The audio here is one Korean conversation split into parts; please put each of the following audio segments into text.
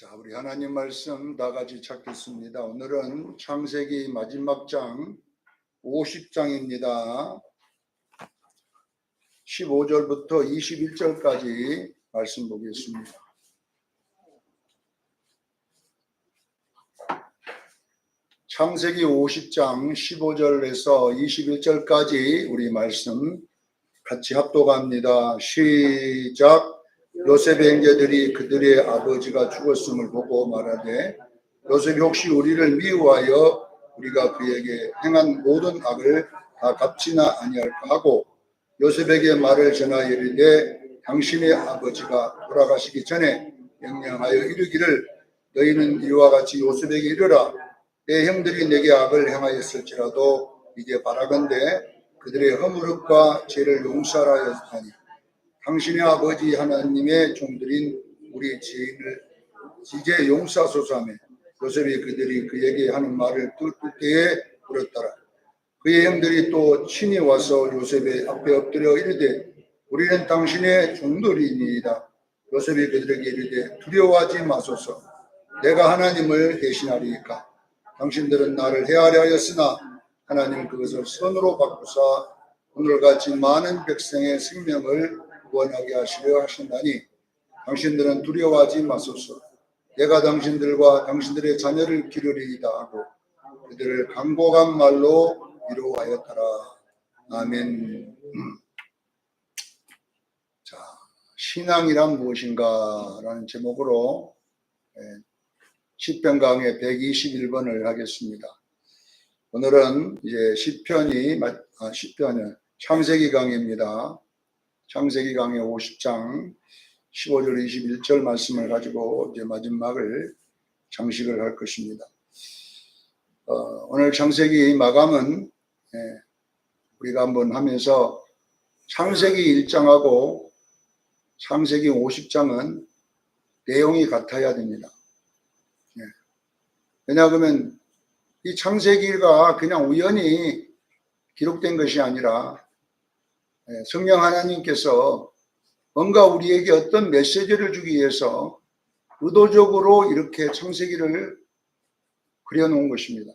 자, 우리 하나님 말씀 다 같이 찾겠습니다. 오늘은 창세기 마지막 장 50장입니다. 15절부터 21절까지 말씀 보겠습니다. 창세기 50장 15절에서 21절까지 우리 말씀 같이 합독합니다. 시작. 요셉의 형제들이 그들의 아버지가 죽었음을 보고 말하되 요셉이 혹시 우리를 미워하여 우리가 그에게 행한 모든 악을 다 갚지나 아니할까 하고 요셉에게 말을 전하여 이르되 당신의 아버지가 돌아가시기 전에 명령하여 이르기를 너희는 이와 같이 요셉에게 이르라 내 형들이 내게 악을 행하였을지라도 이제 바라건대 그들의 허물과 죄를 용서하라 하니 당신의 아버지 하나님의 종들인 우리 죄인을 이제 용서하소서 하며 요셉이 그들이 그에게 하는 말을 들을 때에 울었더라. 그의 형들이 또 친히 와서 요셉의 앞에 엎드려 이르되 우리는 당신의 종들이니이다. 요셉이 그들에게 이르되 두려워하지 마소서. 내가 하나님을 대신하리이까. 당신들은 나를 해하려 하였으나 하나님은 그것을 선으로 바꾸사 오늘같이 많은 백성의 생명을 구원하게 하시려 하신다니 당신들은 두려워하지 마소서. 내가 당신들과 당신들의 자녀를 기르리이다 하고 그들을 간곡한 말로 위로하였더라. 아멘. 자, 신앙이란 무엇인가 라는 제목으로 시편 강의 121번을 하겠습니다. 오늘은 이제 시편이 창세기 강의입니다. 창세기 강의 50장 15절 21절 말씀을 가지고 이제 마지막을 장식을 할 것입니다. 오늘 창세기 마감은 우리가 한번 하면서 창세기 1장하고 창세기 50장은 내용이 같아야 됩니다. 왜냐하면 이 창세기가 그냥 우연히 기록된 것이 아니라 성령 하나님께서 뭔가 우리에게 어떤 메시지를 주기 위해서 의도적으로 이렇게 창세기를 그려놓은 것입니다.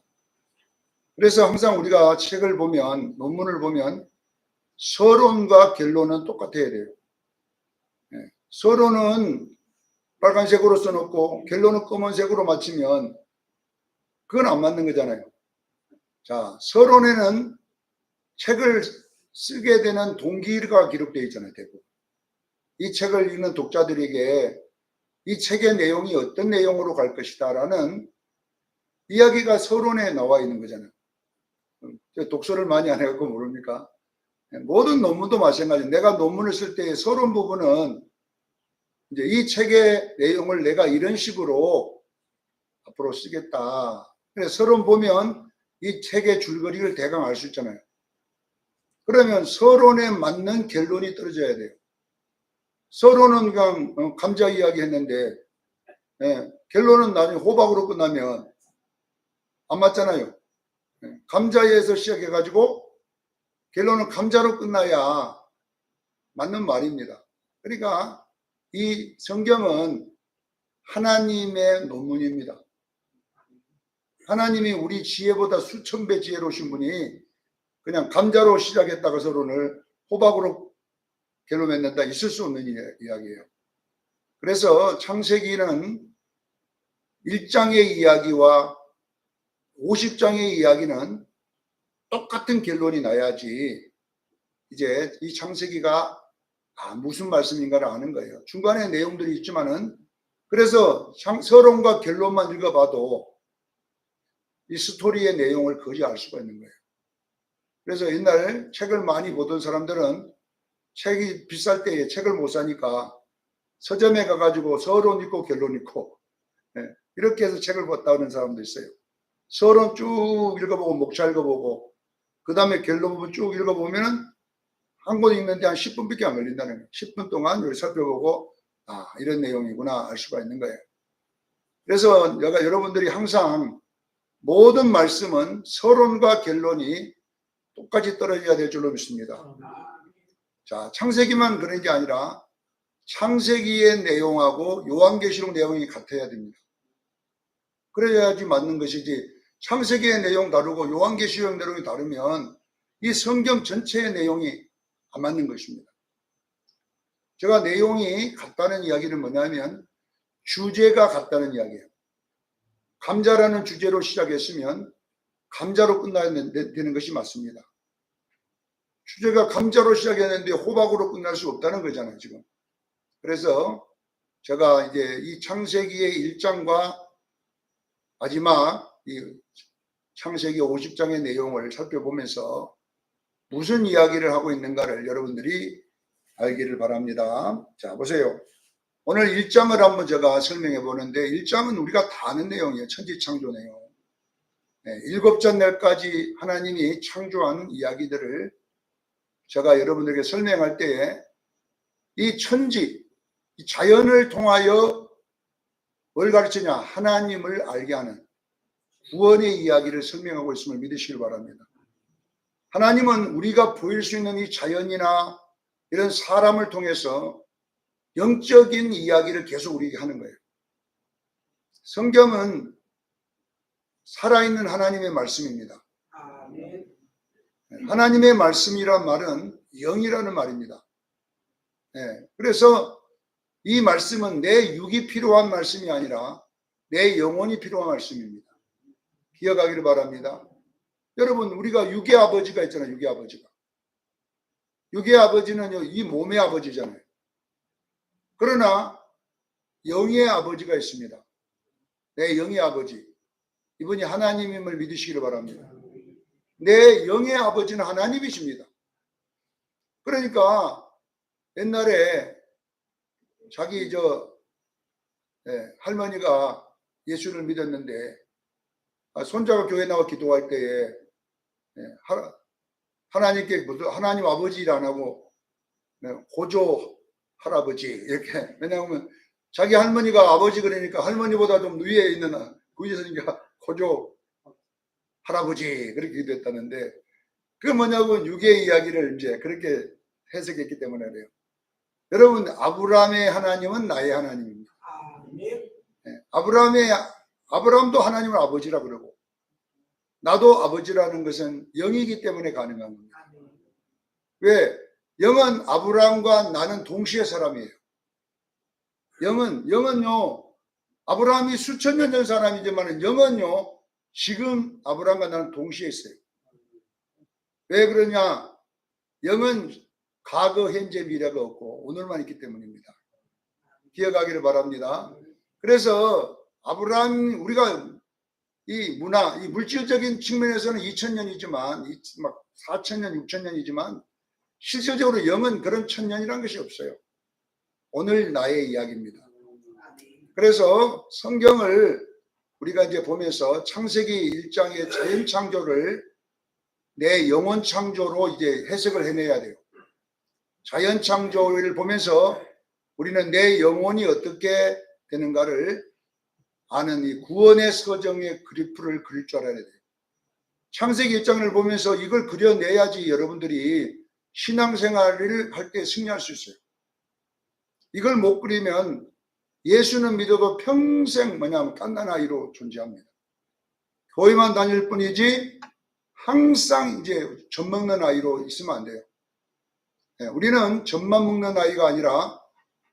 그래서 항상 우리가 책을 보면, 논문을 보면 서론과 결론은 똑같아야 돼요. 서론은 빨간색으로 써놓고 결론은 검은색으로 맞추면 그건 안 맞는 거잖아요. 자, 서론에는 책을 쓰게 되는 동기가 기록되어 있잖아요. 대부분. 이 책을 읽는 독자들에게 이 책의 내용이 어떤 내용으로 갈 것이다 라는 이야기가 서론에 나와 있는 거잖아요. 독서를 많이 안 해갖고 모릅니까? 모든 논문도 마찬가지예요. 내가 논문을 쓸 때 서론 부분은 이제 이 책의 내용을 내가 이런 식으로 앞으로 쓰겠다. 그래서 서론 보면 이 책의 줄거리를 대강 알 수 있잖아요. 그러면 서론에 맞는 결론이 떨어져야 돼요. 서론은 그냥 감자 이야기 했는데 결론은 나중에 호박으로 끝나면 안 맞잖아요. 감자에서 시작해가지고 결론은 감자로 끝나야 맞는 말입니다. 그러니까 이 성경은 하나님의 논문입니다. 하나님이 우리 지혜보다 수천 배 지혜로우신 분이 그냥 감자로 시작했다가 서론을 호박으로 결론 맺는다 있을 수 없는 이야기예요. 그래서 창세기는 1장의 이야기와 50장의 이야기는 똑같은 결론이 나야지 이제 이 창세기가 무슨 말씀인가를 아는 거예요. 중간에 내용들이 있지만은 그래서 서론과 결론만 읽어봐도 이 스토리의 내용을 거의 알 수가 있는 거예요. 그래서 옛날 책을 많이 보던 사람들은 책이 비쌀 때에 책을 못 사니까 서점에 가가지고 서론 읽고 결론 읽고 이렇게 해서 책을 봤다는 사람도 있어요. 서론 쭉 읽어보고 목차 읽어보고 그 다음에 결론 부분 쭉 읽어보면은 한 권 읽는데 한 10분밖에 안 걸린다는 거예요. 10분 동안 여기 살펴보고 이런 내용이구나 알 수가 있는 거예요. 그래서 여러분들이 항상 모든 말씀은 서론과 결론이 똑같이 떨어져야 될 줄로 믿습니다. 자, 창세기만 그런 게 아니라 창세기의 내용하고 요한계시록 내용이 같아야 됩니다. 그래야지 맞는 것이지 창세기의 내용 다르고 요한계시록 내용이 다르면 이 성경 전체의 내용이 안 맞는 것입니다. 제가 내용이 같다는 이야기는 뭐냐면 주제가 같다는 이야기예요. 감자라는 주제로 시작했으면 감자로 끝나야 되는 것이 맞습니다. 주제가 감자로 시작했는데 호박으로 끝날 수 없다는 거잖아요, 지금. 그래서 제가 이제 이 창세기의 1장과 마지막 이 창세기 50장의 내용을 살펴보면서 무슨 이야기를 하고 있는가를 여러분들이 알기를 바랍니다. 자, 보세요. 오늘 1장을 한번 제가 설명해 보는데 1장은 우리가 다 아는 내용이에요. 천지창조 내용. 네, 7째 날까지 하나님이 창조한 이야기들을 제가 여러분들에게 설명할 때에 이 천지, 이 자연을 통하여 뭘 가르치냐? 하나님을 알게 하는 구원의 이야기를 설명하고 있음을 믿으시길 바랍니다. 하나님은 우리가 보일 수 있는 이 자연이나 이런 사람을 통해서 영적인 이야기를 계속 우리에게 하는 거예요. 성경은 살아있는 하나님의 말씀입니다. 하나님의 말씀이란 말은 영이라는 말입니다. 네, 그래서 이 말씀은 내 육이 필요한 말씀이 아니라 내 영혼이 필요한 말씀입니다. 기억하기를 바랍니다. 여러분, 우리가 육의 아버지가 있잖아요. 육의 아버지가. 육의 아버지는 이 몸의 아버지잖아요. 그러나 영의 아버지가 있습니다. 내 영의 아버지. 이분이 하나님임을 믿으시기를 바랍니다. 내 영의 아버지는 하나님이십니다. 그러니까 옛날에 자기 할머니가 예수를 믿었는데 손자가 교회 나와 기도할 때에 하나님께 하나님 아버지를 안 하고 고조 할아버지 이렇게, 왜냐하면 자기 할머니가 아버지 그러니까 할머니보다 좀 위에 있는 구제선이가 고조 할아버지 그렇게 기도했다는데, 그게 뭐냐면 육의 이야기를 이제 그렇게 해석했기 때문에 그래요. 여러분, 아브라함의 하나님은 나의 하나님입니다. 네, 아브라함도 하나님을 아버지라 그러고 나도 아버지라는 것은 영이기 때문에 가능한 겁니다. 왜? 영은 아브라함과 나는 동시에 사람이에요. 영은요, 아브라함이 수천 년 전 사람이지만 영은요, 지금 아브라함과 나는 동시에 있어요. 왜 그러냐? 영은 과거, 현재, 미래가 없고 오늘만 있기 때문입니다. 기억하기를 바랍니다. 그래서 아브라함, 우리가 이 문화, 이 물질적인 측면에서는 2000년이지만, 막 4000년, 6000년이지만, 실질적으로 영은 그런 1000년이라는 것이 없어요. 오늘 나의 이야기입니다. 그래서 성경을 우리가 이제 보면서 창세기 1장의 자연 창조를 내 영혼 창조로 이제 해석을 해내야 돼요. 자연 창조를 보면서 우리는 내 영혼이 어떻게 되는가를 아는 이 구원의 서정의 그래프를 그릴 줄 알아야 돼요. 창세기 1장을 보면서 이걸 그려내야지 여러분들이 신앙생활을 할 때 승리할 수 있어요. 이걸 못 그리면 예수는 믿어도 평생 뭐냐면 갓난아이로 존재합니다. 교회만 다닐 뿐이지 항상 이제 젖 먹는 아이로 있으면 안 돼요. 네, 우리는 젖만 먹는 아이가 아니라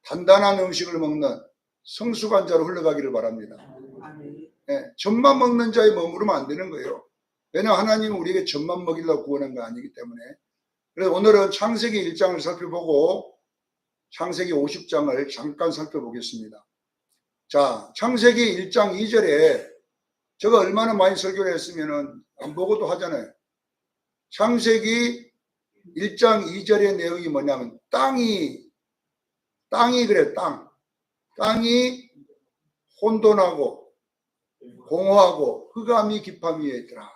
단단한 음식을 먹는 성숙한 자로 흘러가기를 바랍니다. 네, 젖만 먹는 자에 머무르면 안 되는 거예요. 왜냐하면 하나님은 우리에게 젖만 먹이려고 구원한 거 아니기 때문에. 그래서 오늘은 창세기 1장을 살펴보고 창세기 50장을 잠깐 살펴보겠습니다. 자, 창세기 1장 2절에 제가 얼마나 많이 설교를 했으면 안 보고도 하잖아요. 창세기 1장 2절의 내용이 뭐냐면 땅이 그래, 땅이 혼돈하고 공허하고 흑암이 깊음 위에 있더라.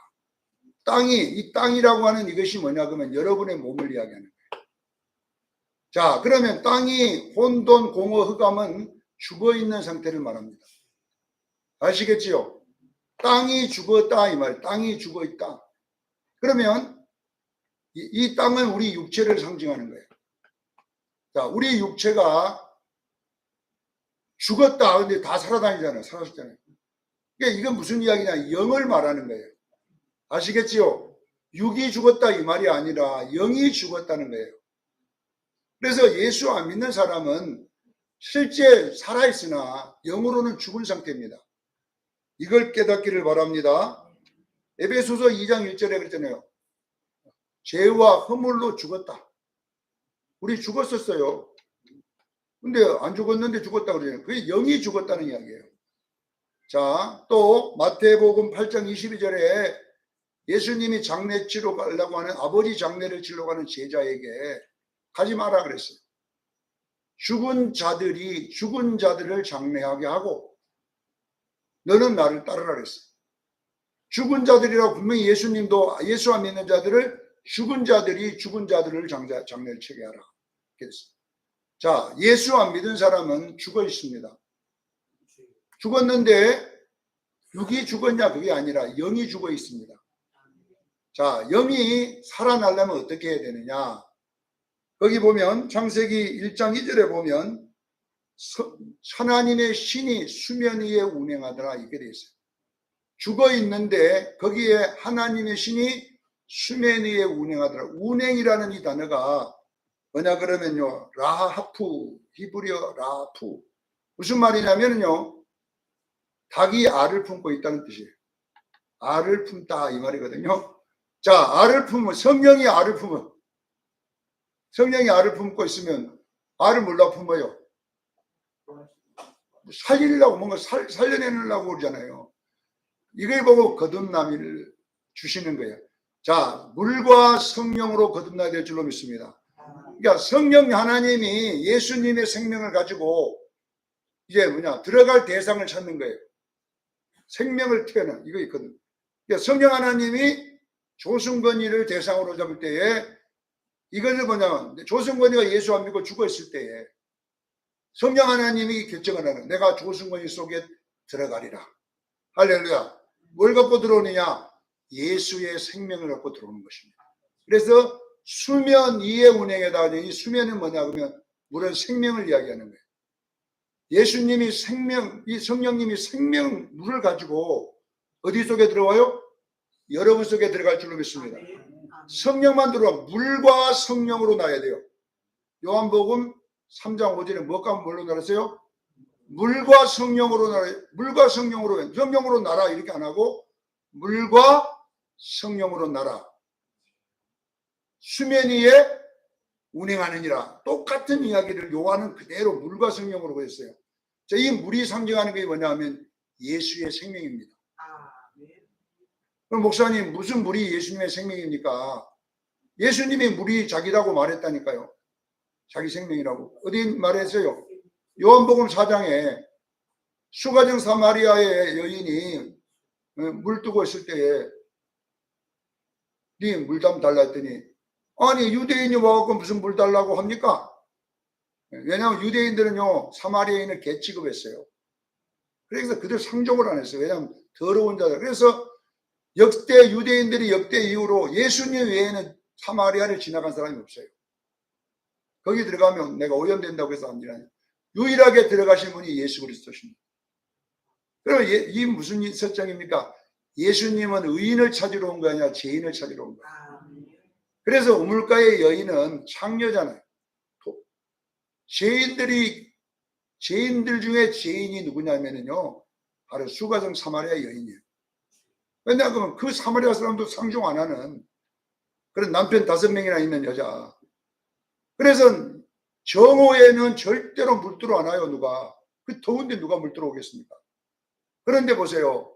이 땅이라고 하는 이것이 뭐냐 그러면 여러분의 몸을 이야기하는 거예요. 자, 그러면 땅이 혼돈, 공허, 흑암은 죽어있는 상태를 말합니다. 아시겠지요? 땅이 죽었다 이 말, 땅이 죽어있다. 그러면 이 땅은 우리 육체를 상징하는 거예요. 자, 우리 육체가 죽었다. 근데 다 살아다니잖아요. 살았잖아요. 그러니까 이건 무슨 이야기냐? 영을 말하는 거예요. 아시겠지요? 육이 죽었다 이 말이 아니라 영이 죽었다는 거예요. 그래서 예수 안 믿는 사람은 실제 살아있으나 영으로는 죽은 상태입니다. 이걸 깨닫기를 바랍니다. 에베소서 2장 1절에 그랬잖아요. 죄와 허물로 죽었다. 우리 죽었었어요. 근데 안 죽었는데 죽었다 그러잖아요. 그게 영이 죽었다는 이야기예요. 자, 또 마태복음 8장 22절에 예수님이 장례 치러 가려고 하는 아버지 장례를 치러 가는 제자에게 가지 마라 그랬어요. 죽은 자들이 죽은 자들을 장례하게 하고 너는 나를 따르라 그랬어요. 죽은 자들이라고 분명히 예수님도 예수 안 믿는 자들을 죽은 자들이 죽은 자들을 장례를 치게 하라 그랬어요. 자, 예수 안 믿은 사람은 죽어 있습니다. 죽었는데 육이 죽었냐 그게 아니라 영이 죽어 있습니다. 자, 영이 살아나려면 어떻게 해야 되느냐? 거기 보면 창세기 1장 2절에 보면 하나님의 신이 수면 위에 운행하더라 이렇게 되어 있어요. 죽어 있는데 거기에 하나님의 신이 수면 위에 운행하더라. 운행이라는 이 단어가 뭐냐 그러면요, 라하프, 히브리어 라하프. 무슨 말이냐면요, 닭이 알을 품고 있다는 뜻이에요. 알을 품다 이 말이거든요. 자, 알을 품은 성령이 알을 품은 성령이 알을 품고 있으면 알을 뭘로 품어요? 살리려고 뭔가 살려내려고 그러잖아요. 이걸 보고 거듭남을 주시는 거예요. 자, 물과 성령으로 거듭나야 될 줄로 믿습니다. 그러니까 성령 하나님이 예수님의 생명을 가지고 이제 들어갈 대상을 찾는 거예요. 생명을 태어난 이거 있거든. 그러니까 성령 하나님이 조승건이를 대상으로 잡을 때에 이것을 뭐냐면 조승건이가 예수 안 믿고 죽었을 때에 성령 하나님이 결정을 하는 내가 조승건이 속에 들어가리라. 할렐루야. 뭘 갖고 들어오느냐? 예수의 생명을 갖고 들어오는 것입니다. 그래서 수면 위에 운행에다가 이 수면은 뭐냐 그러면 물은 생명을 이야기하는 거예요. 예수님이 생명, 이 성령님이 생명 물을 가지고 어디 속에 들어와요? 여러분 속에 들어갈 줄로 믿습니다. 성령만 들어와 물과 성령으로 나야 돼요. 요한복음 3장 5절에 뭐가 뭘로 나눴어요? 물과 성령으로 나라. 물과 성령으로 나라 이렇게 안 하고 물과 성령으로 나라. 수면 위에 운행하느니라. 똑같은 이야기를 요한은 그대로 물과 성령으로 했어요. 자, 이 물이 상징하는 게 뭐냐 하면 예수의 생명입니다. 그럼 목사님 무슨 물이 예수님의 생명입니까? 예수님이 물이 자기라고 말했다니까요. 자기 생명이라고. 어디 말했어요? 요한복음 4장에 수가정 사마리아의 여인이 물 뜨고 있을 때에 네 물 좀 달라 했더니 아니 유대인이 와갖고 무슨 물 달라고 합니까? 왜냐하면 유대인들은요 사마리아인을 개 취급했어요. 그래서 그들 상종을 안 했어요. 왜냐하면 더러운 자들. 그래서 역대 유대인들이 역대 이후로 예수님 외에는 사마리아를 지나간 사람이 없어요. 거기 들어가면 내가 오염된다고 해서 안 되나요? 유일하게 들어가신 분이 예수 그리스도십니다. 그럼 이 무슨 설정입니까? 예수님은 의인을 찾으러 온 거 아니라 죄인을 찾으러 온 거예요. 그래서 우물가의 여인은 창녀잖아요. 죄인들 중에 죄인이 누구냐면요, 바로 수가정 사마리아 여인이에요. 왜냐하면 그 사마리아 사람도 상종 안 하는 그런 남편 5명이나 있는 여자. 그래서 정오에는 절대로 물 들어와요. 누가 그 더운데 누가 물 들어오겠습니까? 그런데 보세요.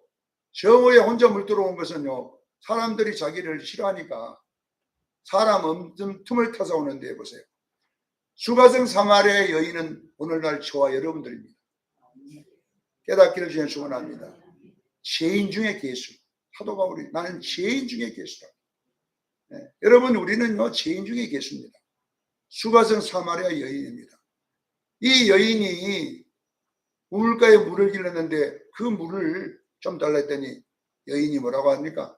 정오에 혼자 물 들어온 것은요, 사람들이 자기를 싫어하니까 사람 없는 틈을 타서 오는데 보세요. 수가성 사마리아의 여인은 오늘날 저와 여러분들입니다. 깨닫기를 주여 축원합니다. 죄인 중에 괴수. 사도 바울이 나는 죄인 중에 괴수다. 네. 여러분 우리는요 죄인 중에 괴수입니다. 수가성 사마리아 여인입니다. 이 여인이 우물가에 물을 길렀는데 그 물을 좀 달라 했더니 여인이 뭐라고 합니까?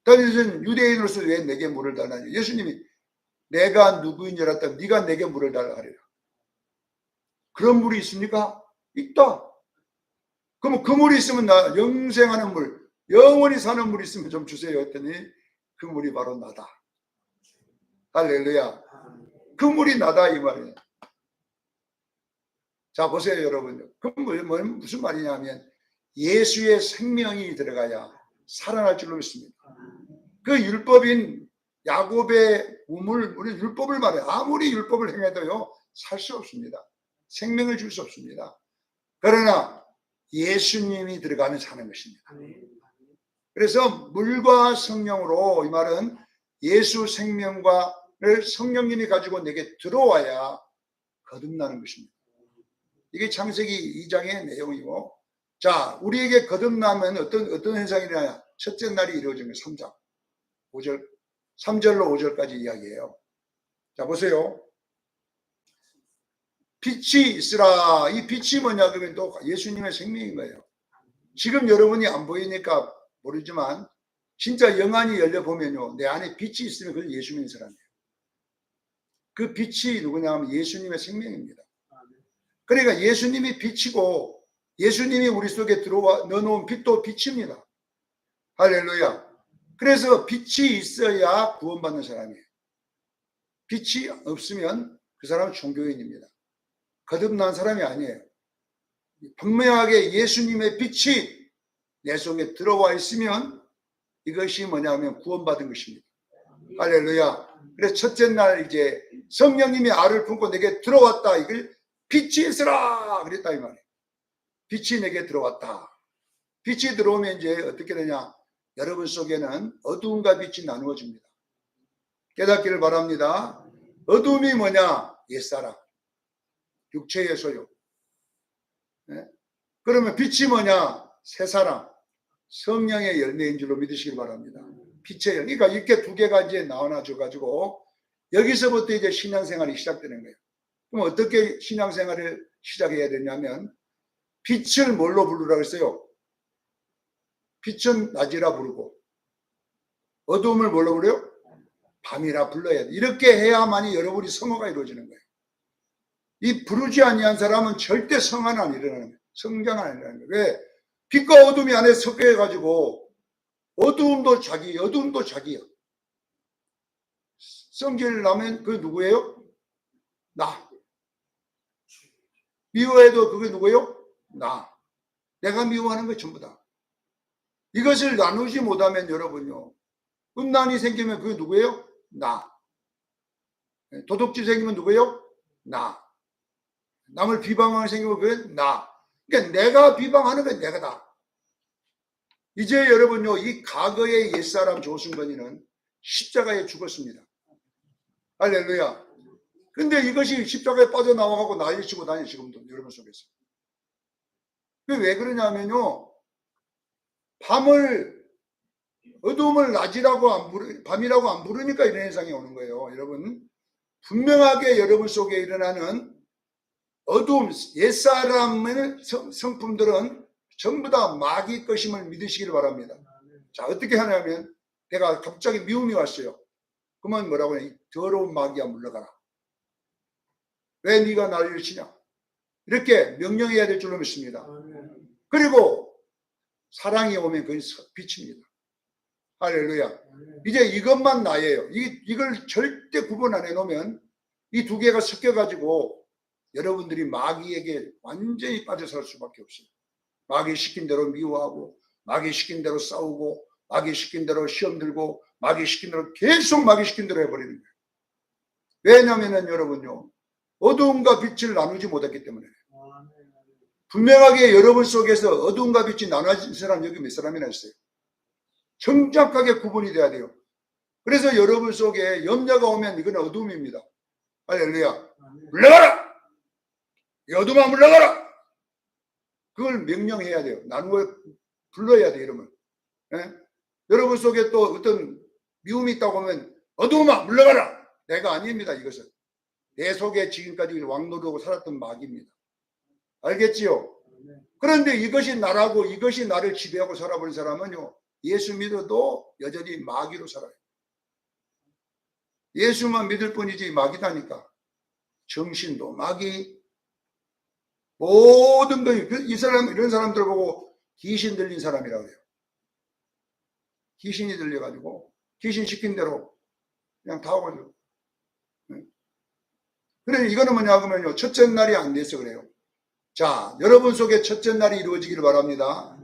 다윗은 유대인으로서 왜 내게 물을 달라냐? 예수님이 내가 누구인 줄 알았다. 네가 내게 물을 달라 하리라. 그런 물이 있습니까? 있다. 그럼 그 물이 있으면 나 영생하는 물, 영원히 사는 물이 있으면 좀 주세요 했더니 그 물이 바로 나다. 할렐루야. 그 물이 나다 이 말이에요. 자 보세요 여러분. 그 무슨 말이냐면 예수의 생명이 들어가야 살아날 줄로 믿습니다. 그 율법인 야곱의 우물, 우리 율법을 말해요. 아무리 율법을 행해도요 살 수 없습니다. 생명을 줄 수 없습니다. 그러나 예수님이 들어가면 사는 것입니다. 그래서 물과 성령으로 이 말은 예수 생명과를 성령님이 가지고 내게 들어와야 거듭나는 것입니다. 이게 창세기 2장의 내용이고, 자 우리에게 거듭나면 어떤 현상이 일어나냐. 첫째 날이 이루어진 거예요. 3장 5절 3절로 5절까지 이야기해요. 자 보세요. 빛이 있으라. 이 빛이 뭐냐 그러면 또 예수님의 생명인 거예요. 지금 여러분이 안 보이니까 모르지만 진짜 영안이 열려보면요 내 안에 빛이 있으면 그건 예수님의 사람이에요. 그 빛이 누구냐 하면 예수님의 생명입니다. 그러니까 예수님이 빛이고 예수님이 우리 속에 들어와 넣어놓은 빛도 빛입니다. 할렐루야. 그래서 빛이 있어야 구원받는 사람이에요. 빛이 없으면 그 사람은 종교인입니다. 거듭난 사람이 아니에요. 분명하게 예수님의 빛이 내 속에 들어와 있으면 이것이 뭐냐면 구원받은 것입니다. 할렐루야. 그래서 첫째 날 이제 성령님이 알을 품고 내게 들어왔다. 이걸 빛이 있으라 그랬다 이 말이에요. 빛이 내게 들어왔다. 빛이 들어오면 이제 어떻게 되냐. 여러분 속에는 어두움과 빛이 나누어집니다. 깨닫기를 바랍니다. 어두움이 뭐냐. 옛사람. 육체의 소유. 네? 그러면 빛이 뭐냐. 새사람. 성령의 열매인 줄로 믿으시길 바랍니다. 빛의 열매. 그러니까 이렇게 두 개가 이제 나눠져 가지고 여기서부터 이제 신앙생활이 시작되는 거예요. 그럼 어떻게 신앙생활을 시작해야 되냐면 빛을 뭘로 부르라고 했어요? 빛은 낮이라 부르고 어두움을 뭘로 부르요? 밤이라 불러야 돼. 이렇게 해야만이 여러분이 성화가 이루어지는 거예요. 이 부르지 아니한 사람은 절대 성화는 안 일어나는 거예요. 성장 안 일어나는 거예요. 왜? 빛과 어둠이 안에 섞여가지고 어두움도 자기, 어두움도 자기야. 성질 나면 그게 누구예요? 나. 미워해도 그게 누구예요? 나. 내가 미워하는 거 전부 다. 이것을 나누지 못하면 여러분요. 음란이 생기면 그게 누구예요? 나. 도둑질 생기면 누구예요? 나. 남을 비방하는 생기면 그게 나. 그러니까 내가 비방하는 건 내가다. 이제 여러분요. 이 과거의 옛사람 조승건이는 십자가에 죽었습니다. 할렐루야. 근데 이것이 십자가에 빠져나와가고 난리치고 다니 지금도 여러분 속에서. 왜 그러냐면요. 어두움을 낮이라고 밤이라고 안 부르니까 이런 현상이 오는 거예요. 여러분 분명하게 여러분 속에 일어나는 어두움, 옛사람의 성품들은 전부 다 마귀 것임을 믿으시길 바랍니다. 자 어떻게 하냐면 내가 갑자기 미움이 왔어요. 그러면 뭐라고 해? 더러운 마귀야 물러가라. 왜 네가 나를 치냐? 이렇게 명령해야 될 줄로 믿습니다. 그리고 사랑이 오면 그건 빛입니다. 할렐루야. 이제 이것만 나예요. 이걸 절대 구분 안 해놓으면 이 두 개가 섞여가지고 여러분들이 마귀에게 완전히 빠져 살 수밖에 없어요. 마귀 시킨 대로 미워하고 마귀 시킨 대로 싸우고 마귀 시킨 대로 시험 들고 마귀 시킨 대로 계속 마귀 시킨 대로 해버리는 거예요. 왜냐하면 여러분요. 어두움과 빛을 나누지 못했기 때문에. 분명하게 여러분 속에서 어두움과 빛이 나눠진 사람 여기 몇 사람이나 있어요. 정확하게 구분이 돼야 돼요. 그래서 여러분 속에 염려가 오면 이건 어두움입니다. 할렐루야. 물러가라! 이 어둠아 물러가라! 그걸 명령해야 돼요. 나누어 불러야 돼요. 이러면. 예? 여러분 속에 또 어떤 미움이 있다고 하면 어두움아 물러가라! 내가 아닙니다. 이것은. 내 속에 지금까지 왕노릇하고 살았던 마귀입니다. 알겠지요? 그런데 이것이 나라고 이것이 나를 지배하고 살아버린 사람은요. 예수 믿어도 여전히 마귀로 살아요. 예수만 믿을 뿐이지 마귀다니까. 정신도 마귀, 모든 이 사람, 이런 사람들 보고 귀신 들린 사람이라고 해요. 귀신이 들려가지고 귀신 시킨 대로 그냥 다 오거든요. 그래, 이거는 뭐냐 하면요, 첫째 날이 안 돼서 그래요. 자, 여러분 속에 첫째 날이 이루어지기를 바랍니다.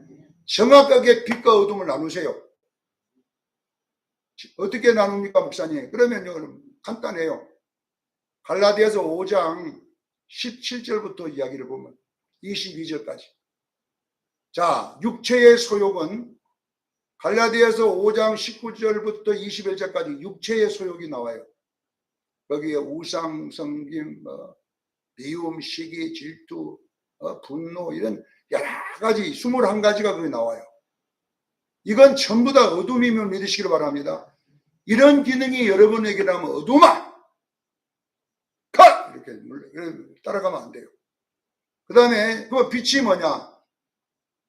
정확하게 빛과 어둠을 나누세요. 어떻게 나눕니까, 목사님? 그러면요, 간단해요. 갈라디아서 5장 17절부터 이야기를 보면 22절까지. 자, 육체의 소욕은 갈라디아서 5장 19절부터 21절까지 육체의 소욕이 나와요. 거기에 우상, 섬김, 미움, 시기, 질투, 분노 이런 여러 가지 21가지가 거기 나와요. 이건 전부 다 어둠임을 믿으시기를 바랍니다. 이런 기능이 여러분에게라면 어둠아! 가! 이렇게 따라가면 안 돼요. 그 다음에 그 빛이 뭐냐?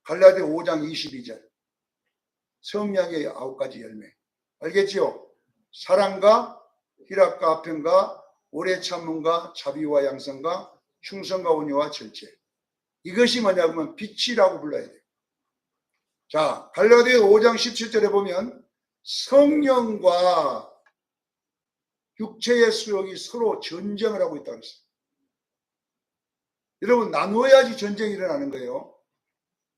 갈라디아 5장 22절. 성령의 9가지 열매. 알겠지요? 사랑과 희락과 화평과 오래 참음과 자비와 양성과 충성과 온유와 절제. 이것이 뭐냐면 빛이라고 불러야 돼요. 자, 갈라디아 5장 17절에 보면 성령과 육체의 수욕이 서로 전쟁을 하고 있다고 했어요. 여러분, 나누어야지 전쟁이 일어나는 거예요.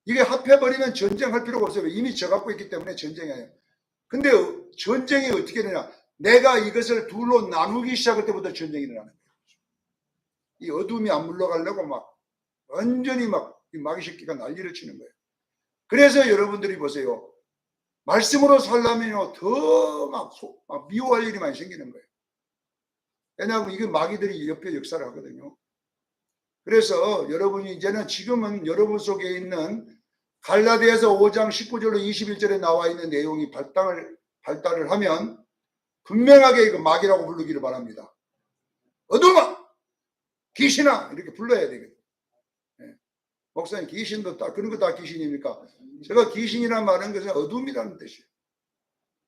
이게 합해버리면 전쟁할 필요가 없어요. 이미 져갖고 있기 때문에 전쟁이 아니에요. 근데 전쟁이 어떻게 되냐? 내가 이것을 둘로 나누기 시작할 때부터 전쟁이 일어나는 거예요. 이 어둠이 안 물러가려고 막 완전히 막 이 마귀 새끼가 난리를 치는 거예요. 그래서 여러분들이 보세요. 말씀으로 살려면요, 더 막 미워할 일이 많이 생기는 거예요. 왜냐하면 이게 마귀들이 옆에 역사를 하거든요. 그래서 여러분이 이제는 지금은 여러분 속에 있는 갈라디아서 5장 19절로 21절에 나와 있는 내용이 발달을 하면 분명하게 이거 마귀라고 부르기를 바랍니다. 어둠아! 귀신아! 이렇게 불러야 되거든요. 네. 목사님, 귀신도 다 그런 거 다 귀신입니까? 제가 귀신이라는 말은 그냥 어둠이라는 뜻이에요.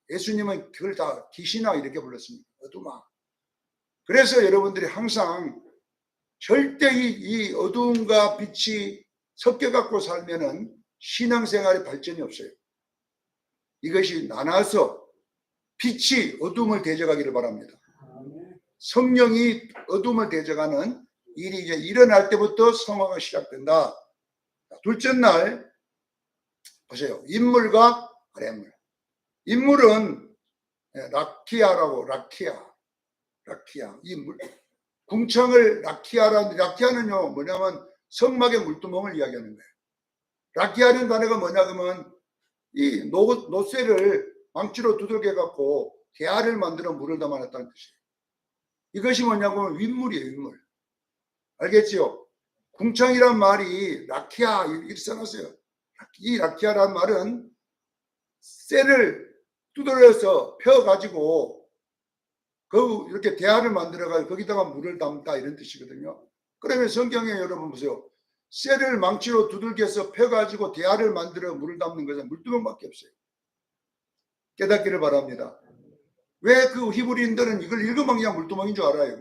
예수님은 그걸 다 귀신아 이렇게 불렀습니다. 어둠아. 그래서 여러분들이 항상 절대 이 어두움과 빛이 섞여갖고 살면은 신앙생활에 발전이 없어요. 이것이 나눠서 빛이 어둠을 대적하기를 바랍니다. 성령이 어둠을 대적하는 일이 이제 일어날 때부터 성화가 시작된다. 둘째 날 보세요. 인물과 아랫물. 인물은 라키아라고 라키아. 이 궁창을 라키아는요 뭐냐면 성막의 물두멍을 이야기하는 거예요. 라키아는 단어가 뭐냐 그러면 이 노쇠를 망치로 두들겨 갖고 대야를 만들어 물을 담아놨다는 뜻이에요. 이것이 뭐냐면 윗물이에요. 윗물. 알겠지요? 궁창이란 말이 라키아 이렇게 써놨어요. 이 라키아란 말은 쇠를 두드려서 펴가지고 이렇게 대야를 만들어가지고 거기다가 물을 담다 이런 뜻이거든요. 그러면 성경에 여러분 보세요. 쇠를 망치로 두들겨서 펴가지고 대야를 만들어 물을 담는 것은 물두멍밖에 없어요. 깨닫기를 바랍니다. 왜 그 히브리인들은 이걸 읽으면 그냥 물두멍인 줄 알아요.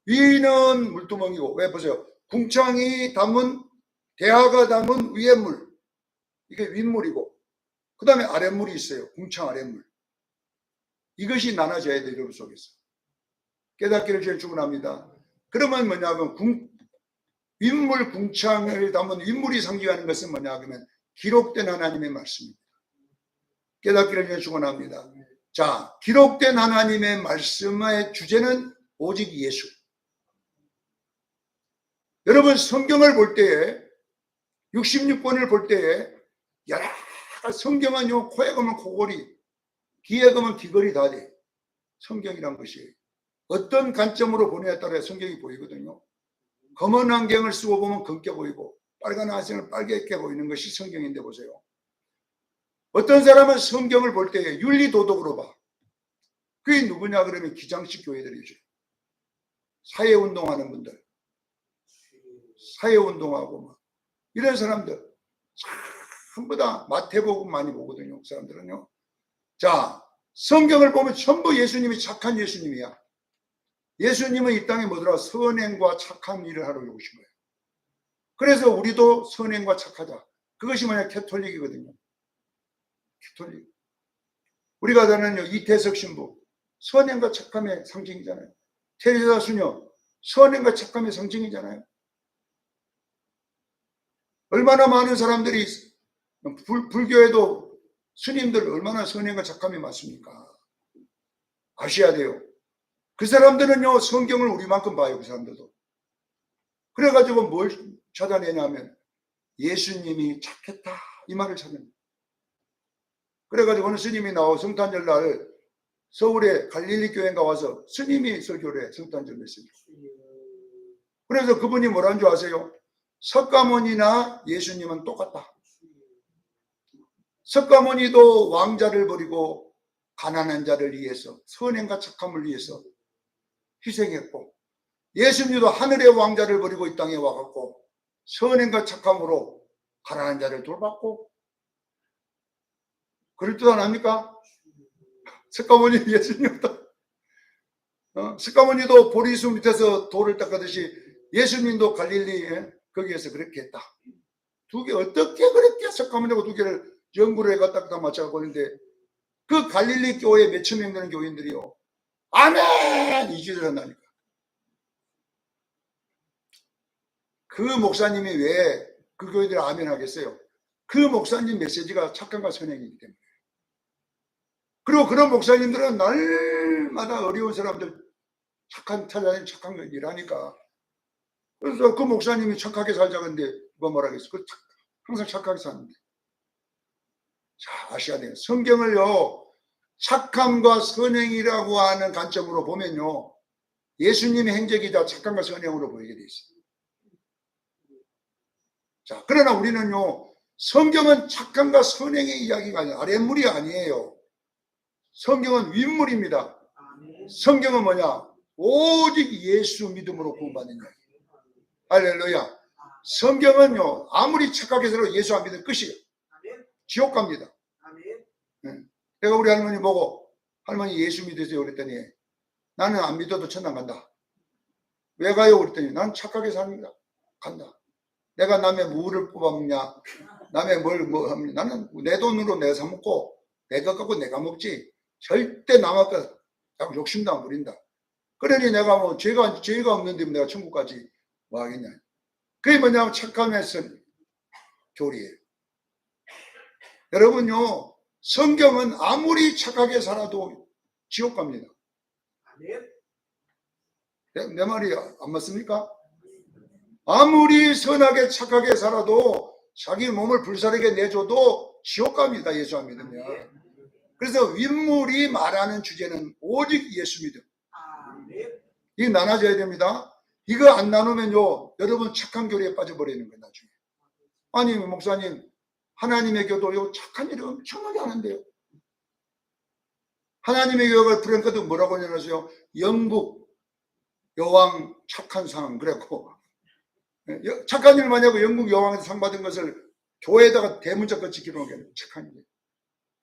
위는 물두멍이고, 왜 보세요. 궁창이 담은 대야가 담은 위의 물, 이게 윗물이고 그 다음에 아랫물이 있어요. 궁창 아랫물. 이것이 나눠져야 돼요. 여러분 속에서. 깨닫기를 제일 축원합니다. 그러면 뭐냐면 윗물 궁창을 담은 윗물이 상징하는 것은 뭐냐 하면 기록된 하나님의 말씀입니다. 깨닫기를 제일 축원합니다. 자, 기록된 하나님의 말씀의 주제는 오직 예수. 여러분 성경을 볼 때에 66권을 볼 때에 여러 성경은요 코에 가면 코골이, 귀에 가면 귀걸이 다 돼. 성경이란 것이 어떤 관점으로 보느냐에 따라 성경이 보이거든요. 검은 안경을 쓰고 보면 검게 보이고 빨간 안경을 빨갛게 보이는 것이 성경인데 보세요. 어떤 사람은 성경을 볼 때에 윤리도덕으로 봐. 그게 누구냐 그러면 기장식 교회들이죠. 사회운동하는 분들, 사회운동하고 막 이런 사람들 전부 다 마태복음 많이 보거든요. 그 사람들은요. 자, 성경을 보면 전부 예수님이 착한 예수님이야. 예수님은 이 땅에 뭐더라? 선행과 착한 일을 하러 오신 거예요. 그래서 우리도 선행과 착하자. 그것이 뭐냐? 캐톨릭이거든요. 캐톨릭. 우리가 다는 이태석 신부, 선행과 착함의 상징이잖아요. 테레사 수녀, 선행과 착함의 상징이잖아요. 얼마나 많은 사람들이 불교에도 스님들 얼마나 선행과 착함이 많습니까? 아셔야 돼요. 그 사람들은요, 성경을 우리만큼 봐요. 그 사람들도. 그래가지고 뭘 찾아내냐면 예수님이 착했다 이 말을 찾는. 그래가지고 어느 스님이 나와 성탄절 날 서울에 갈릴리 교회인가 와서 스님이 설교를 해. 성탄절 메시지. 그래서 그분이 뭐라는 줄 아세요? 석가모니나 예수님은 똑같다. 석가모니도 왕자를 버리고 가난한 자를 위해서, 선행과 착함을 위해서 희생했고, 예수님도 하늘의 왕자를 버리고 이 땅에 와갖고 선행과 착함으로 가난한 자를 돌봤고, 그럴 듯 안 합니까? 석가모니 예수님도 석가모니도 보리수 밑에서 돌을 닦아듯이 예수님도 갈릴리에 거기에서 그렇게 했다. 두 개 어떻게 그렇게 석가모니하고 두 개를 연구를 해가 딱딱 맞춰갖고 있는데, 그 갈릴리 교회 몇천 명 되는 교인들이요, 아멘! 이주를 한다니까. 그 목사님이 왜 그 교회들 아멘 하겠어요? 그 목사님 메시지가 착함과 선행이기 때문에. 그리고 그런 목사님들은 날마다 어려운 사람들 착한 찾아낸 착한 걸 일하니까. 그래서 그 목사님이 착하게 살자는데 누가 뭐라 그랬어? 항상 착하게 사는데. 자, 아셔야 돼요. 성경을요, 착함과 선행이라고 하는 관점으로 보면요, 예수님의 행적이 다 착함과 선행으로 보이게 돼 있어요. 자, 그러나 우리는요, 성경은 착함과 선행의 이야기가 아니에요. 아랫물이 아니에요. 성경은 윗물입니다. 성경은 뭐냐? 오직 예수 믿음으로 구원받는 이야기. 할렐루야. 성경은요, 아무리 착하게 살아도 예수 안 믿으면 끝이에요. 지옥 갑니다. 내가 우리 할머니 보고, 할머니 예수 믿으세요 그랬더니, 나는 안 믿어도 천당 간다. 왜 가요 그랬더니, 난 착하게 삽니다. 간다. 내가 남의 무를 뽑아먹냐, 남의 뭐 하면, 나는 내 돈으로 내가 사먹고 내 것 갖고 내가 먹지 절대 남의 것 욕심도 안 부린다. 그러니 내가 뭐 죄가 없는데 내가 천국 가지 뭐 하겠냐. 그게 뭐냐면 착함에서 교리예요. 여러분요, 성경은 아무리 착하게 살아도 지옥 갑니다. 내 말이 안 맞습니까? 아무리 선하게 착하게 살아도 자기 몸을 불사르게 내줘도 지옥 갑니다. 예수 안 믿으면. 그래서 윗물이 말하는 주제는 오직 예수 믿음. 이게 나눠져야 됩니다. 이거 안 나누면요, 여러분 착한 교리에 빠져버리는 거예요. 나중에. 아니 목사님, 하나님의 교도요 착한 일을 엄청나게 하는데요. 하나님의 교회가 프랭크도 뭐라고 해놨어요? 영국 여왕 착한 상. 그래갖고 착한 일 많이 하고 영국 여왕에서 상 받은 것을 교회에다가 대문짝같이 찍히는 게 착한 일.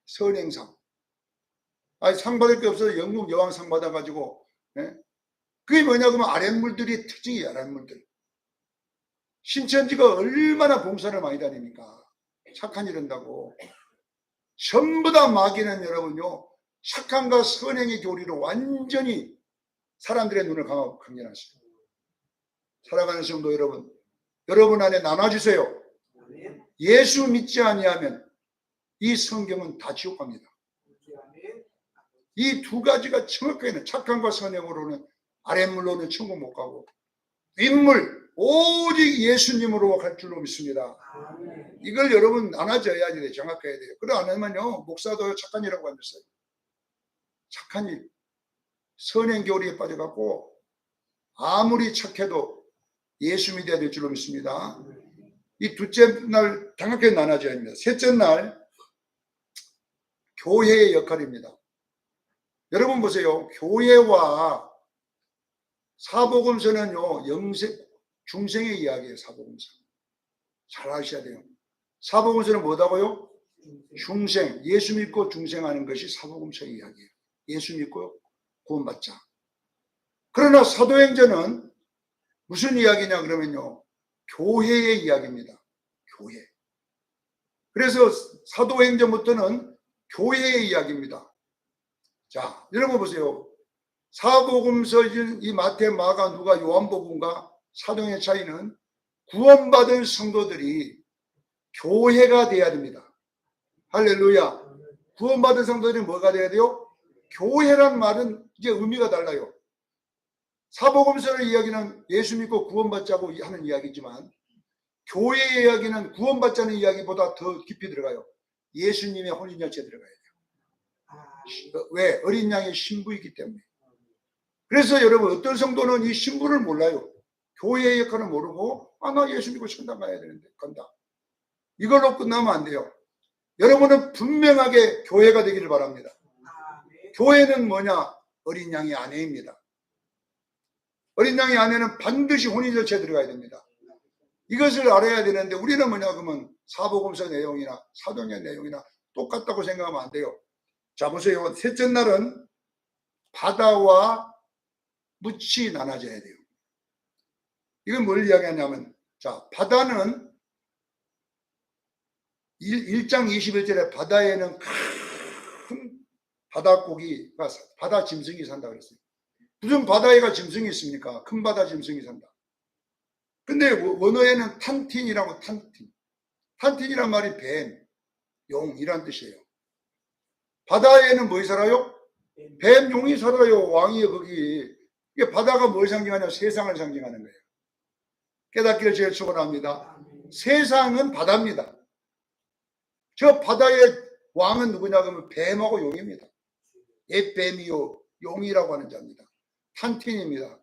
선행상. 아니 상 받을 게 없어서 영국 여왕 상 받아가지고, 그게 뭐냐 그러면 아랫물들이 특징이에요. 아랫물들. 신천지가 얼마나 봉사를 많이 다니니까 착한 일 한다고. 전부 다 마귀는 여러분요, 착함과 선행의 교리로 완전히 사람들의 눈을 강렬하시죠. 살아가는 성도 여러분 안에 나눠주세요. 예수 믿지 아니하면 이 성경은 다 지옥 갑니다. 이 두 가지가 정확하게는 착함과 선행으로는 아랫물로는 천국 못 가고, 윗물 오직 예수님으로 갈 줄로 믿습니다. 이걸 여러분 나눠져야 돼요. 정확해야 돼요. 그래 안 하면요, 목사도 착한 일이라고 앉았어요. 착한 일, 선행 교리에 빠져갖고 아무리 착해도 예수 믿어야 될 줄로 믿습니다. 이 둘째 날 정확하게 나눠져야 합니다. 셋째 날 교회의 역할입니다. 여러분 보세요. 교회와 사복음서는요, 중생의 이야기예요. 사복음서 잘 아셔야 돼요. 사복음서는 뭐다고요? 중생, 예수 믿고 중생하는 것이 사복음서의 이야기예요. 예수 믿고 구원받자. 그러나 사도행전은 무슨 이야기냐 그러면요, 교회의 이야기입니다. 교회. 그래서 사도행전부터는 교회의 이야기입니다. 자, 여러분 보세요. 사복음서 이 마태, 마가, 누가, 요한복음과 사도행의 차이는 구원받은 성도들이 교회가 돼야 됩니다. 할렐루야. 구원받은 성도들이 뭐가 돼야 돼요? 교회란 말은 이제 의미가 달라요. 사복음서의 이야기는 예수 믿고 구원받자고 하는 이야기지만 교회의 이야기는 구원받자는 이야기보다 더 깊이 들어가요. 예수님의 혼인잔치에 들어가야 돼요. 왜? 어린 양의 신부이기 때문에. 그래서 여러분, 어떤 성도는 이 신부를 몰라요. 교회의 역할을 모르고 나 예수 믿고 천당 가야 되는데 간다. 이걸로 끝나면 안 돼요. 여러분은 분명하게 교회가 되기를 바랍니다. 교회는 뭐냐? 어린 양의 아내입니다. 어린 양의 아내는 반드시 혼인절차에 들어가야 됩니다. 이것을 알아야 되는데 우리는 뭐냐 그러면 사복음서 내용이나 사도행전 내용이나 똑같다고 생각하면 안 돼요. 자 보세요. 셋째 날은 바다와 묻이 나눠져야 돼요. 이건 뭘 이야기하냐면 자 바다는 1장 21절에 바다에는 큰 바다고기가 바다 짐승이 산다 그랬어요. 무슨 바다에가 짐승이 있습니까? 큰 바다 짐승이 산다. 근데 원어에는 탄틴이라고 탄틴. 탄틴이란 말이 뱀, 용이란 뜻이에요. 바다에는 뭐이 살아요? 뱀, 용이 살아요. 왕이 거기. 이게 바다가 뭘 상징하냐? 세상을 상징하는 거예요. 깨닫기를 제일 축원합니다. 세상은 바다입니다. 저 바다의 왕은 누구냐 그러면 뱀하고 용입니다. 옛뱀이요 용이라고 하는 자입니다. 탄틴입니다.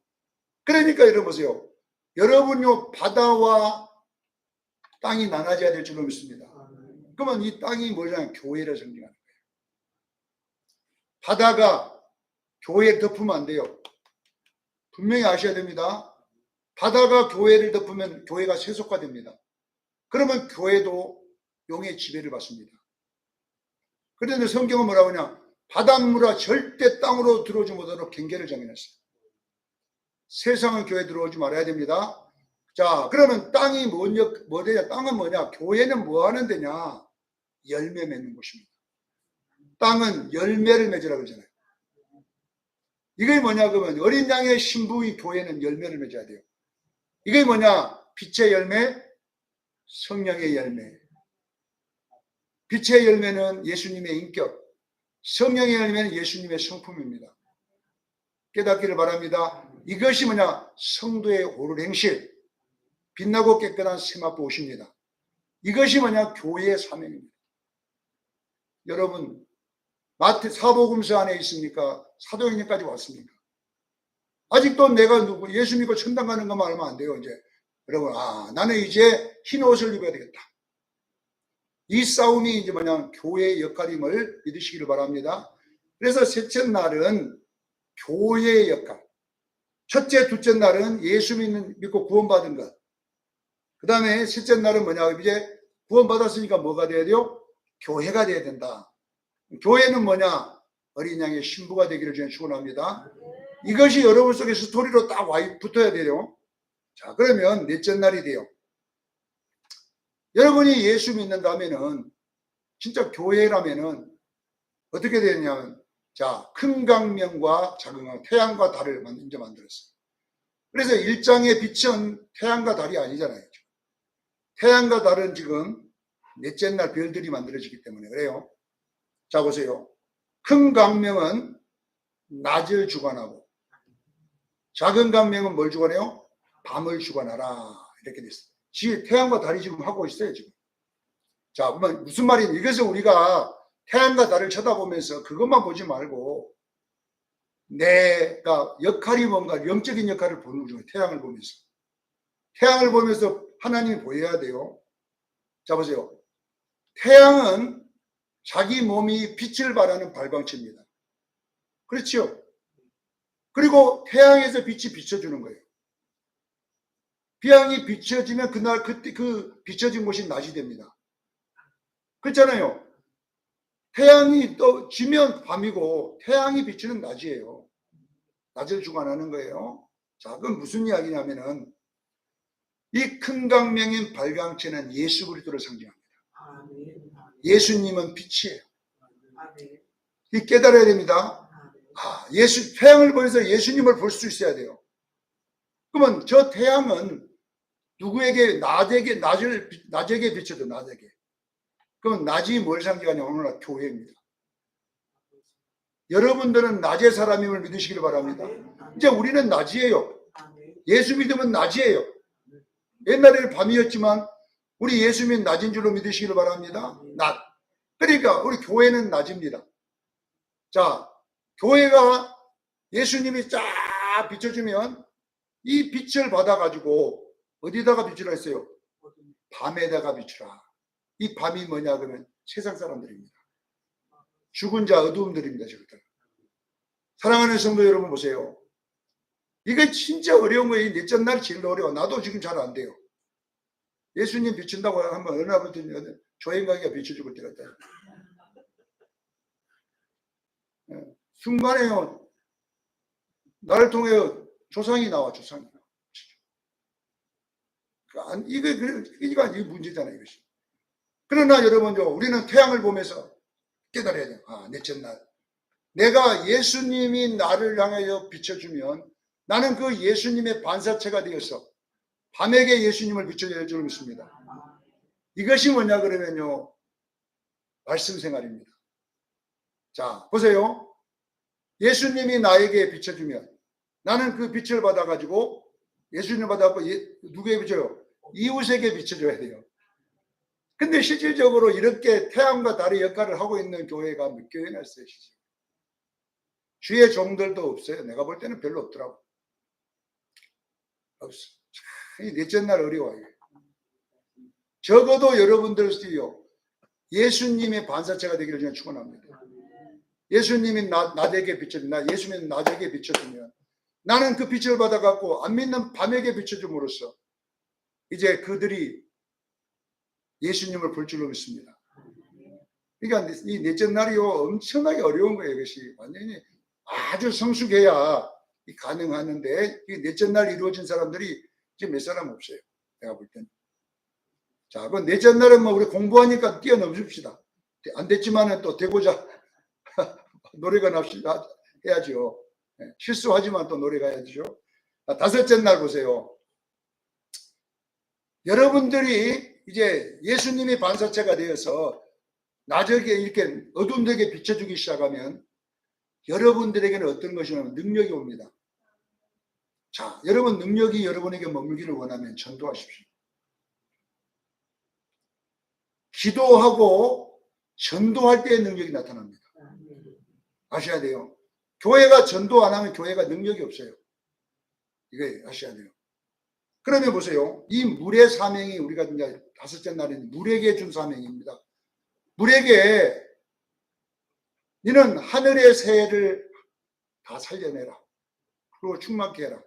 그러니까 여러분 보세요. 여러분요 바다와 땅이 나눠져야 될 줄로 믿습니다. 그러면 이 땅이 뭐냐면 교회를 상징하는 거예요. 바다가 교회를 덮으면 안 돼요. 분명히 아셔야 됩니다. 바다가 교회를 덮으면 교회가 세속화됩니다. 그러면 교회도 용의 지배를 받습니다. 그런데 성경은 뭐라고 하냐? 바닷물아 절대 땅으로 들어오지 못하도록 경계를 정해놨어요. 세상은 교회에 들어오지 말아야 됩니다. 자, 그러면 땅이 뭐냐? 땅은 뭐냐? 교회는 뭐 하는 데냐? 열매 맺는 곳입니다. 땅은 열매를 맺으라 그러잖아요. 이게 뭐냐? 그러면 어린 양의 신부인 교회는 열매를 맺어야 돼요. 이게 뭐냐? 빛의 열매, 성령의 열매. 빛의 열매는 예수님의 인격, 성령의 열매는 예수님의 성품입니다. 깨닫기를 바랍니다. 이것이 뭐냐? 성도의 옳은 행실, 빛나고 깨끗한 세마포 옷입니다. 이것이 뭐냐? 교회의 사명입니다. 여러분, 마태 사복음서 안에 있습니까? 사도행전까지 왔습니까? 아직도 내가 예수 믿고 천당 가는 것만 알면 안 돼요. 이제 여러분, 나는 이제 흰 옷을 입어야 되겠다. 이 싸움이 이제 뭐냐? 교회의 역할임을 믿으시기를 바랍니다. 그래서 셋째 날은 교회의 역할. 첫째, 둘째 날은 예수 믿고 구원받은 것. 그 다음에 셋째 날은 뭐냐? 이제 구원받았으니까 뭐가 돼야 돼요? 교회가 돼야 된다. 교회는 뭐냐? 어린 양의 신부가 되기를 저는 축원합니다. 이것이 여러분 속에 스토리로 딱 붙어야 돼요. 자, 그러면 넷째 날이 돼요. 여러분이 예수 믿는다면은 진짜 교회라면은 어떻게 되냐면 자, 큰 강명과 작은 강명, 태양과 달을 이제 만들었어요. 그래서 1장의 빛은 태양과 달이 아니잖아요. 태양과 달은 지금 넷째 날 별들이 만들어지기 때문에 그래요. 자, 보세요. 큰 강명은 낮을 주관하고 작은 강명은 뭘 주관해요? 밤을 주관하라. 이렇게 됐어요. 태양과 달이 지금 하고 있어요, 지금. 자, 그러면 무슨 말이냐? 이것은 우리가 태양과 달을 쳐다보면서 그것만 보지 말고 내가 역할이 뭔가 영적인 역할을 보는 거죠. 태양을 보면서. 태양을 보면서 하나님이 보여야 돼요. 자, 보세요. 태양은 자기 몸이 빛을 발하는 발광체입니다. 그렇죠? 그리고 태양에서 빛이 비춰주는 거예요. 태양이 비춰지면 그날 그때 그 비춰진 곳이 낮이 됩니다. 그렇잖아요. 태양이 또 지면 밤이고 태양이 비추는 낮이에요. 낮을 주관하는 거예요. 자, 그건 무슨 이야기냐면은 이 큰 강명인 발광체는 예수 그리스도를 상징합니다. 예수님은 빛이에요. 이 깨달아야 됩니다. 태양을 보면서 예수님을 볼 수 있어야 돼요. 그러면 저 태양은 누구에게 낮에게 비춰도 낮에게. 그럼 낮이 뭘 상징하냐? 오늘날 교회입니다. 여러분들은 낮의 사람임을 믿으시길 바랍니다. 이제 우리는 낮이에요. 예수 믿으면 낮이에요. 옛날에는 밤이었지만 우리 예수 믿는 낮인 줄로 믿으시길 바랍니다. 낮. 그러니까 우리 교회는 낮입니다. 자, 교회가 예수님이 쫙 비춰주면 이 빛을 받아가지고 어디다가 비추라 했어요? 밤에다가 비추라. 이 밤이 뭐냐 그러면 세상 사람들입니다. 죽은 자 어두움들입니다. 저것들. 사랑하는 성도 여러분 보세요. 이게 진짜 어려운 거예요. 넷째 날 제일 어려워. 나도 지금 잘 안 돼요. 예수님 비춘다고 하면 어느 날부터 조행강이가 비춰주고 때가 있다. 순간에요. 나를 통해 조상이 나와, 조상이. 이게 문제잖아요, 이것이. 그러나 여러분요, 우리는 태양을 보면서 깨달아야 돼요. 넷째 날. 내가 예수님이 나를 향하여 비춰주면 나는 그 예수님의 반사체가 되어서 밤에게 예수님을 비춰줄 줄 믿습니다. 이것이 뭐냐 그러면요, 말씀 생활입니다. 자, 보세요. 예수님이 나에게 비춰주면 나는 그 빛을 받아가지고 예수님을 받아갖고 누구에게 비춰요? 이웃에게 비춰줘야 돼요. 근데 실질적으로 이렇게 태양과 달의 역할을 하고 있는 교회가 몇 교회나 있어요. 주의 종들도 없어요. 내가 볼 때는 별로 없더라고. 없어. 이 넷째 날 어려워요. 적어도 여러분들도요, 예수님의 반사체가 되기를 저는 축원합니다. 예수님이 나에게 비춰주면, 예수님이 나에게 비춰주면 나는 그 빛을 받아갖고 안 믿는 밤에게 비춰줌으로써 이제 그들이 예수님을 볼 줄로 믿습니다. 그러니까 이 넷째 날이요, 엄청나게 어려운 거예요. 이것이 완전히 아주 성숙해야 가능하는데 이 넷째 날 이루어진 사람들이 지금 몇 사람 없어요. 내가 볼 때는. 자, 그 넷째 날은 뭐 우리 공부하니까 뛰어넘습시다. 안 됐지만은 또 되고자 노래가 납시다 해야죠. 실수하지만 또 노래가 해야죠. 다섯째 날 보세요. 여러분들이 이제 예수님의 반사체가 되어서 나에게 이렇게 어둠되게 비춰주기 시작하면 여러분들에게는 어떤 것이냐면 능력이 옵니다. 자, 여러분 능력이 여러분에게 머물기를 원하면 전도하십시오. 기도하고 전도할 때의 능력이 나타납니다. 아셔야 돼요. 교회가 전도 안 하면 교회가 능력이 없어요. 이거 아셔야 돼요. 그러면 보세요. 이 물의 사명이 우리가 이제 다섯째 날에는 물에게 준 사명입니다. 물에게 너는 하늘의 새를 다 살려내라. 그리고 충만케 해라.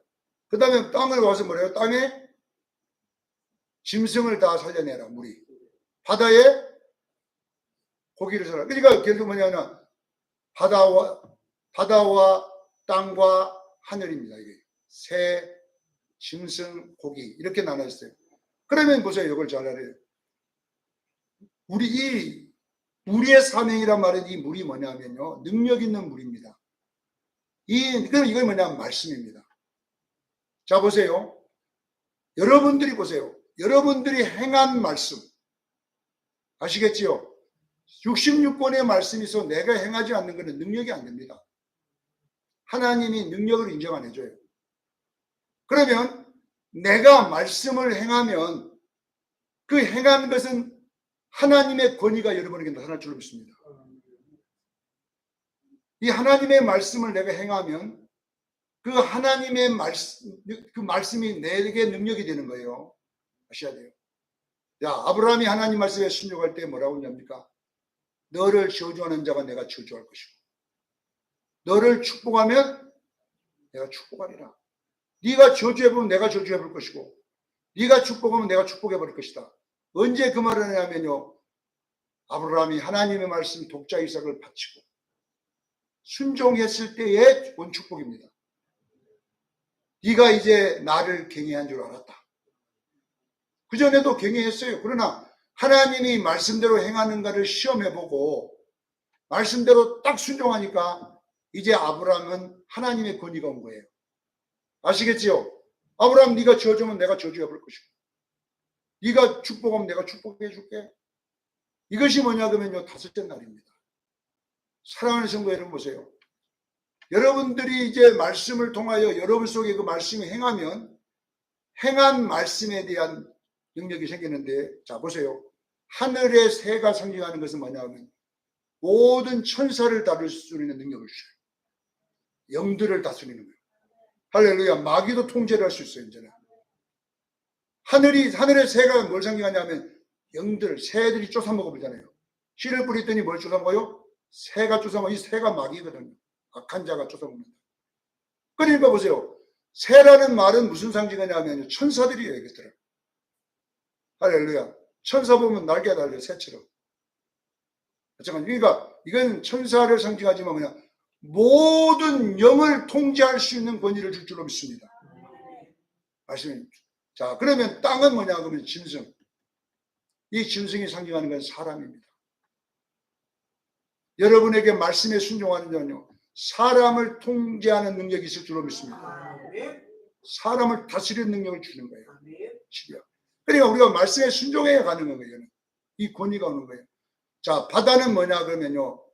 그 다음에 땅을 와서 뭐래요? 땅에 짐승을 다 살려내라. 물이. 바다에 고기를 살아. 그러니까 결국 뭐냐면 바다와 땅과 하늘입니다. 이게 새, 짐승, 고기 이렇게 나눠있어요. 그러면 보세요. 이걸 잘 알아요. 우리의 사명이란 말은 이 물이 뭐냐면요, 능력 있는 물입니다. 이건 뭐냐면 말씀입니다. 자, 보세요. 여러분들이 보세요. 여러분들이 행한 말씀 아시겠지요? 66권의 말씀이 있어 내가 행하지 않는 것은 능력이 안 됩니다. 하나님이 능력을 인정 안 해줘요. 그러면 내가 말씀을 행하면 그 행한 것은 하나님의 권위가 여러분에게 나타날 줄로 믿습니다. 이 하나님의 말씀을 내가 행하면 그 하나님의 말씀이 내게 능력이 되는 거예요. 아셔야 돼요. 야, 아브라함이 하나님 말씀에 순종할 때 뭐라고 했습니까? 너를 저주하는 자가 내가 저주할 것이고 너를 축복하면 내가 축복하리라. 네가 저주해보면 내가 저주해볼 것이고 네가 축복하면 내가 축복해버릴 것이다. 언제 그 말을 하냐면요, 아브라함이 하나님의 말씀 독자 이삭을 바치고 순종했을 때의 온 축복입니다. 네가 이제 나를 경외한 줄 알았다. 그전에도 경외했어요. 그러나 하나님이 말씀대로 행하는가를 시험해보고 말씀대로 딱 순종하니까 이제 아브라함은 하나님의 권위가 온 거예요. 아시겠지요? 아브라함, 네가 저주면 내가 저주해 볼 것이고 네가 축복하면 내가 축복해 줄게. 이것이 뭐냐 그러면요, 다섯째 날입니다. 사랑하는 성도 여러분, 보세요. 여러분들이 이제 말씀을 통하여 여러분 속에 그 말씀이 행하면 행한 말씀에 대한 능력이 생기는데, 자 보세요. 하늘의 새가 상징하는 것은 뭐냐 하면 모든 천사를 다룰 수 있는 능력을 주셔요. 영들을 다스리는 거예요. 할렐루야. 마귀도 통제를 할 수 있어요. 이제는 하늘의 새가 뭘 상징하냐면 영들, 새들이 쫓아먹어버리잖아요. 씨를 뿌리더니 뭘 쫓아먹어요? 새가 쫓아먹어. 이 새가 마귀거든요. 악한 자가 쫓아먹는다. 그러니까 보세요. 새라는 말은 무슨 상징이냐면 천사들이에요. 이것들은. 할렐루야. 천사 보면 날개 달려 새처럼. 그러니까 이건 천사를 상징하지만 그냥 모든 영을 통제할 수 있는 권위를 줄 줄로 믿습니다. 아시면 자, 그러면 땅은 뭐냐 그러면 짐승. 이 짐승이 상징하는 건 사람입니다. 여러분에게 말씀에 순종하는 자는요, 사람을 통제하는 능력이 있을 줄로 믿습니다. 사람을 다스리는 능력을 주는 거예요. 그러니까 우리가 말씀에 순종해야 가능한 거예요. 이 권위가 오는 거예요. 자, 바다는 뭐냐 그러면요,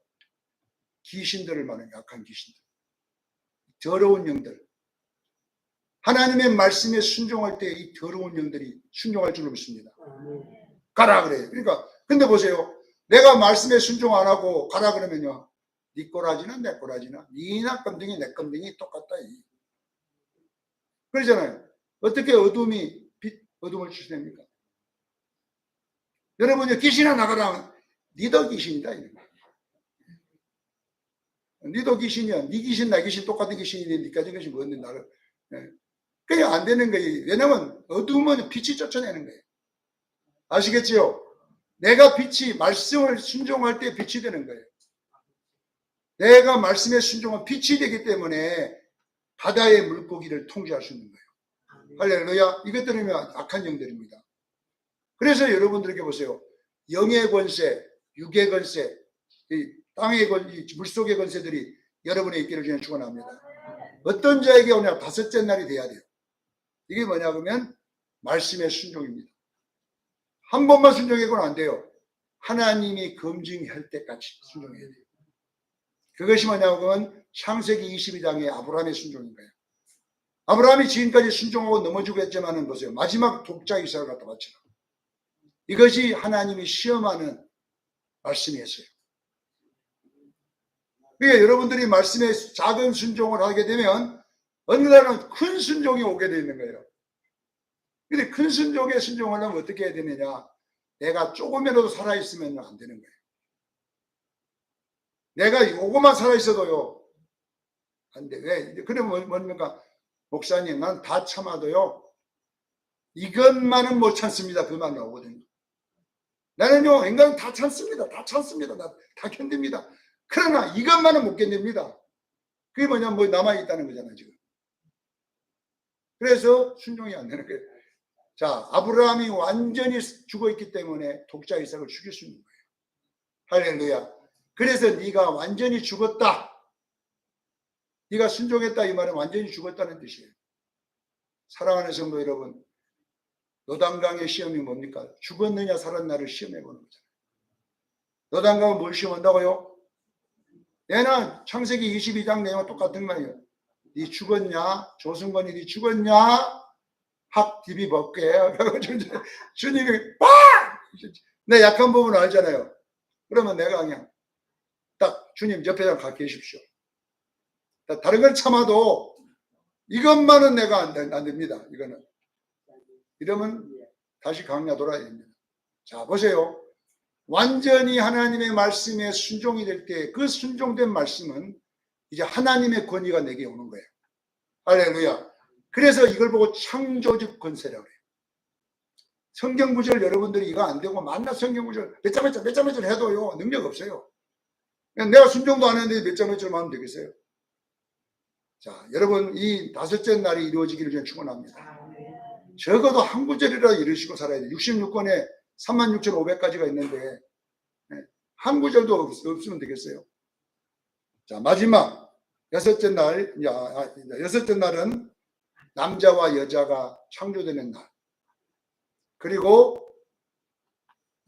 귀신들을 말하는 약한 귀신들, 더러운 영들. 하나님의 말씀에 순종할 때 이 더러운 영들이 순종할 줄로 믿습니다. 가라 그래요. 그러니까 근데 보세요. 내가 말씀에 순종 안 하고 가라 그러면요, 네 꼬라지나 내 꼬라지나 니나 껌댕이 내 껌댕이 똑같다. 그러잖아요. 어떻게 어둠을 추스냅니까? 여러분이 귀신아 나가라 하면 니도 귀신이다. 니도 귀신이야. 니 귀신 나 귀신 똑같은 귀신인데 니까지 것이 뭔데 나를. 그냥 안 되는 거예요. 왜냐면 어둠은 빛이 쫓아내는 거예요. 아시겠지요? 내가 빛이 말씀을 순종할 때 빛이 되는 거예요. 내가 말씀에 순종한 빛이 되기 때문에 바다의 물고기를 통제할 수 있는 거예요. 할렐루야. 이것들은 악한 영들입니다. 그래서 여러분들에게 보세요. 영의 권세, 육의 권세, 땅의 권세, 물속의 권세들이 여러분의 있기를 그냥 축원합니다. 어떤 자에게 오냐? 다섯째 날이 돼야 돼요. 이게 뭐냐 그러면 말씀의 순종입니다. 한 번만 순종해서는 안 돼요. 하나님이 검증할 때까지 순종해야 돼요. 그것이 뭐냐면 창세기 22장의 아브라함의 순종인 거예요. 아브라함이 지금까지 순종하고 넘어지고 했지만은 보세요. 마지막 독자 이삭을 갖다 바치라. 이것이 하나님이 시험하는 말씀이었어요. 그러니까 여러분들이 말씀에 작은 순종을 하게 되면 어느 날은 큰 순종이 오게 되어 있는 거예요. 근데 큰 순종에 순종하려면 어떻게 해야 되느냐? 내가 조금이라도 살아있으면 안 되는 거예요. 내가 요거만 살아있어도요, 안 돼. 왜? 그러면 뭡니까? 목사님, 난 다 참아도요, 이것만은 못 참습니다. 그 말 나오거든요. 나는요, 인간은 다 참습니다. 다 참습니다. 다 견딥니다. 그러나 이것만은 못 견딥니다. 그게 뭐냐면 뭐 남아있다는 거잖아요, 지금. 그래서 순종이 안 되는 거예요. 자, 아브라함이 완전히 죽어있기 때문에 독자 이삭을 죽일 수 있는 거예요. 할렐루야. 그래서 네가 완전히 죽었다. 네가 순종했다 이 말은 완전히 죽었다는 뜻이에요. 사랑하는 성도 여러분, 요단강의 시험이 뭡니까? 죽었느냐 살았나를 시험해보는 거잖아요. 요단강은 뭘 시험한다고요? 얘는 창세기 22장 내용과 똑같은 말이에요. 네 죽었냐? 조승건이 네 죽었냐? 확 디비 벗게. 주님이 빡! 내 약한 부분 알잖아요. 그러면 내가 그냥 딱 주님 옆에 가 계십시오. 다른 걸 참아도 이것만은 내가 안 됩니다. 이거는. 이러면 다시 강야 돌아야 됩니다. 자, 보세요. 완전히 하나님의 말씀에 순종이 될 때 그 순종된 말씀은 이제 하나님의 권위가 내게 오는 거예요. 할렐루야. 그래서 이걸 보고 창조적 권세라고 해요. 성경 구절 여러분들이 이거 안 되고 만나 성경 구절 몇 장 해도요 능력 없어요. 내가 순종도 안 했는데 몇 장 하면 되겠어요. 자, 여러분 이 다섯째 날이 이루어지기를 저는 축원합니다. 적어도 한 구절이라 이루시고 살아야 돼. 66권에 36,500가지가 있는데 한 구절도 없으면 되겠어요. 자, 마지막 여섯째 날, 여섯째 날은 남자와 여자가 창조되는 날. 그리고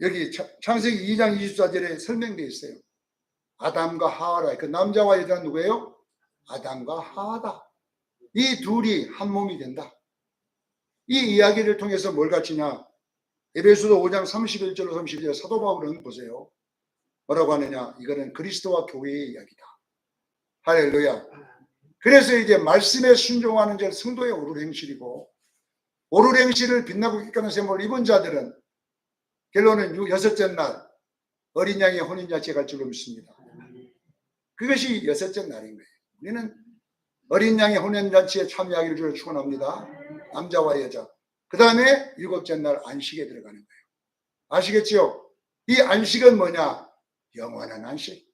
여기 창세기 2장 24절에 설명되어 있어요. 아담과 하와라. 그 남자와 여자는 누구예요? 아담과 하와다. 이 둘이 한 몸이 된다. 이 이야기를 통해서 뭘 가르치냐? 에베소서 5장 31절로 32절 사도 바울은 보세요. 뭐라고 하느냐? 이거는 그리스도와 교회의 이야기다. 할렐루야. 그래서 이제 말씀에 순종하는 자 성도의 오를 행실이고, 오를 행실을 빛나고 기가는 셈을 입은 자들은 결론은 여섯째 날 어린 양의 혼인잔치에 갈 줄로 믿습니다. 그것이 여섯째 날인 거예요. 우리는 어린 양의 혼인잔치에 참여하기를 주로 축원합니다. 남자와 여자. 그 다음에 일곱째 날 안식에 들어가는 거예요. 아시겠지요? 이 안식은 뭐냐? 영원한 안식.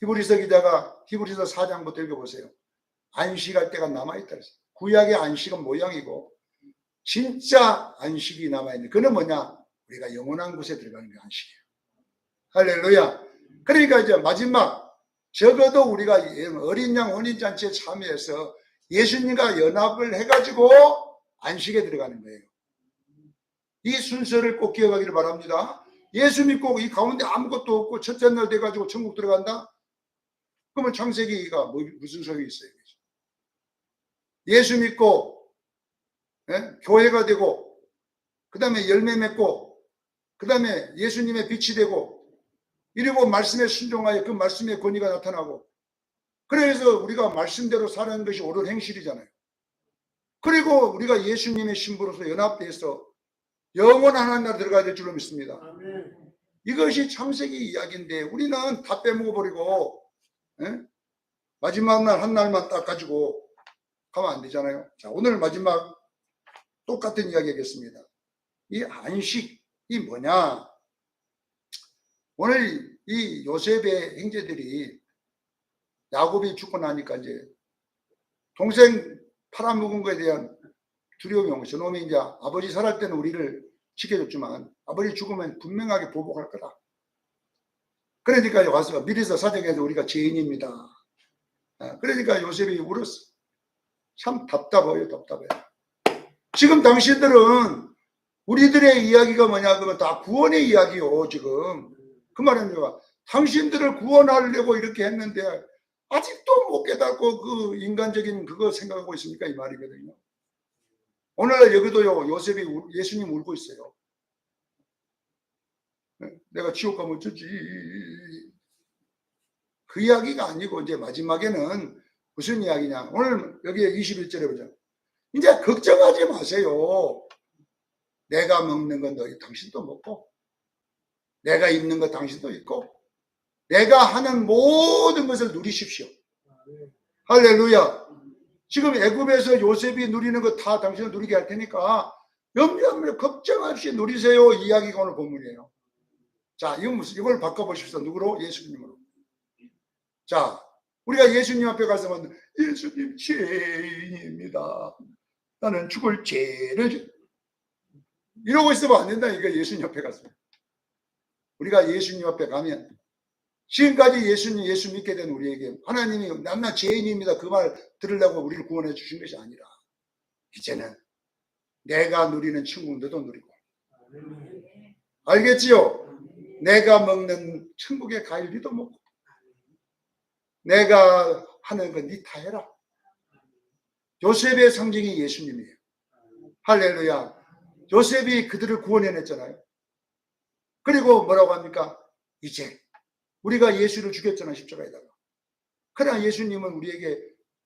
히브리서 기자가 히브리서 4장부터 읽어보세요. 안식할 때가 남아있다. 구약의 안식은 모양이고 진짜 안식이 남아있는 그는 뭐냐? 우리가 영원한 곳에 들어가는 게 안식이에요. 할렐루야. 그러니까 이제 마지막 적어도 우리가 어린 양 혼인잔치에 참여해서 예수님과 연합을 해가지고 안식에 들어가는 거예요. 이 순서를 꼭 기억하기를 바랍니다. 예수 믿고 이 가운데 아무것도 없고 첫째 날 돼가지고 천국 들어간다? 그러면 창세기가 무슨 소용이 있어요? 예수 믿고 교회가 되고 그 다음에 열매 맺고 그 다음에 예수님의 빛이 되고 이러고 말씀에 순종하여 그 말씀의 권위가 나타나고 그래서 우리가 말씀대로 사는 것이 옳은 행실이잖아요. 그리고 우리가 예수님의 신부로서 연합돼서 영원한 하나님 나라 들어가야 될 줄로 믿습니다. 아멘. 이것이 창세기 이야기인데 우리는 다 빼먹어버리고 마지막 날 한 날만 딱 가지고 가면 안 되잖아요. 자, 오늘 마지막 똑같은 이야기 하겠습니다. 이 안식이 뭐냐? 오늘 이 요셉의 형제들이 야곱이 죽고 나니까 이제 동생 팔아먹은 거에 대한 두려움이 온 거죠. 저놈이 이제 아버지 살할 때는 우리를 지켜줬지만 아버지 죽으면 분명하게 보복할 거다. 그러니까 와서 미리서 사정해서 우리가 죄인입니다. 그러니까 요셉이 울었어. 참 답답해요. 답답해요. 지금 당신들은 우리들의 이야기가 뭐냐 그러면 다 구원의 이야기요. 지금 그 말은 뭐야? 당신들을 구원하려고 이렇게 했는데 아직도 못 깨닫고 그 인간적인 그거 생각하고 있으니까 이 말이거든요. 오늘날 여기도요 요셉이 예수님 울고 있어요. 내가 지옥 가면 어쩌지? 그 이야기가 아니고 이제 마지막에는 무슨 이야기냐? 오늘 여기에 21절에 보자. 이제 걱정하지 마세요. 내가 먹는 건 너희 당신도 먹고 내가 입는 거 당신도 입고 내가 하는 모든 것을 누리십시오. 할렐루야. 지금 애굽에서 요셉이 누리는 거 다 당신을 누리게 할 테니까 염려 걱정 없이 누리세요. 이야기가 오늘 본문이에요. 자, 이걸 바꿔보십시오. 누구로? 예수님으로. 자, 우리가 예수님 앞에 가서 예수님 죄인입니다. 나는 죽을 죄를 이러고 있으면 안 된다. 이거 예수님 앞에 가서. 우리가 예수님 앞에 가면 지금까지 예수 믿게 된 우리에게 하나님이 나 죄인입니다. 그 말 들으려고 우리를 구원해 주신 것이 아니라 이제는 내가 누리는 천국 너도 누리고 알겠지요? 내가 먹는 천국의 과일 니도 먹고 내가 하는 건 니 다 해라. 요셉의 상징이 예수님이에요. 할렐루야. 요셉이 그들을 구원해냈잖아요. 그리고 뭐라고 합니까? 이제 우리가 예수를 죽였잖아요. 십자가에다가. 그러나 예수님은 우리에게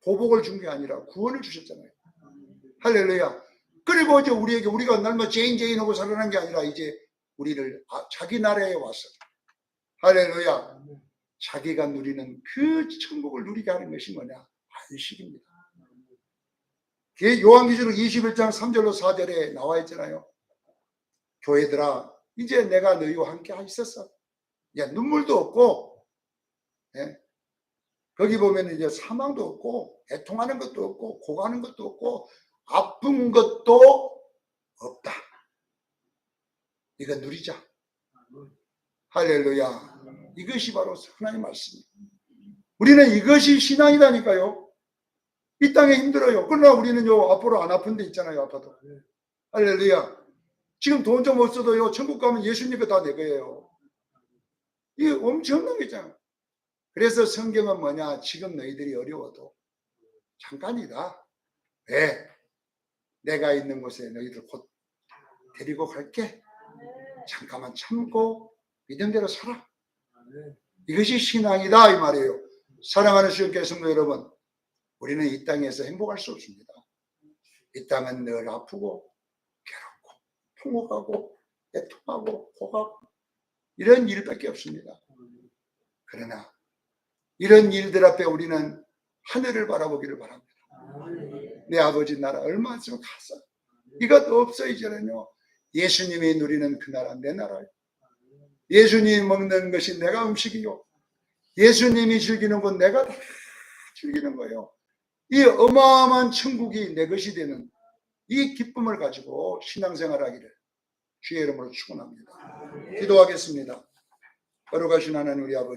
보복을 준 게 아니라 구원을 주셨잖아요. 할렐루야. 그리고 이제 우리에게 우리가 날마다 죄인하고 살아난 게 아니라 이제 우리를 자기 나라에 와서 할렐루야. 자기가 누리는 그 천국을 누리게 하는 것이 뭐냐? 안식입니다. 요한계시록 21장 3절로 4절에 나와 있잖아요. 교회들아 이제 내가 너희와 함께 있었어. 야, 눈물도 없고 거기 보면 이제 사망도 없고 애통하는 것도 없고 고가는 것도 없고 아픈 것도 없다. 이거 누리자. 할렐루야. 이것이 바로 하나님의 말씀입니다. 우리는 이것이 신앙이라니까요. 이 땅에 힘들어요. 그러나 우리는요, 앞으로 안 아픈 데 있잖아요, 아파도. 할렐루야. 지금 돈 좀 없어도요, 천국 가면 예수님 거 다 내 거예요. 이게 엄청난 거잖아요. 그래서 성경은 뭐냐? 지금 너희들이 어려워도 잠깐이다. 왜? 내가 있는 곳에 너희들 곧 데리고 갈게. 잠깐만 참고 믿음대로 살아. 이것이 신앙이다 이 말이에요. 사랑하는 주님께 성도 여러분, 우리는 이 땅에서 행복할 수 없습니다. 이 땅은 늘 아프고 괴롭고 통곡하고 애통하고 고하고 이런 일밖에 없습니다. 그러나 이런 일들 앞에 우리는 하늘을 바라보기를 바랍니다. 내 아버지 나라 얼마 좀 가서 이것도 없어 이제는요. 예수님이 누리는 그 나라 내 나라예요. 예수님이 먹는 것이 내가 음식이요. 예수님이 즐기는 건 내가 다 즐기는 거예요. 이 어마어마한 천국이 내 것이 되는 이 기쁨을 가지고 신앙생활하기를 주의 이름으로 축원합니다. 기도하겠습니다. 거룩하신 하나님 우리 아버지,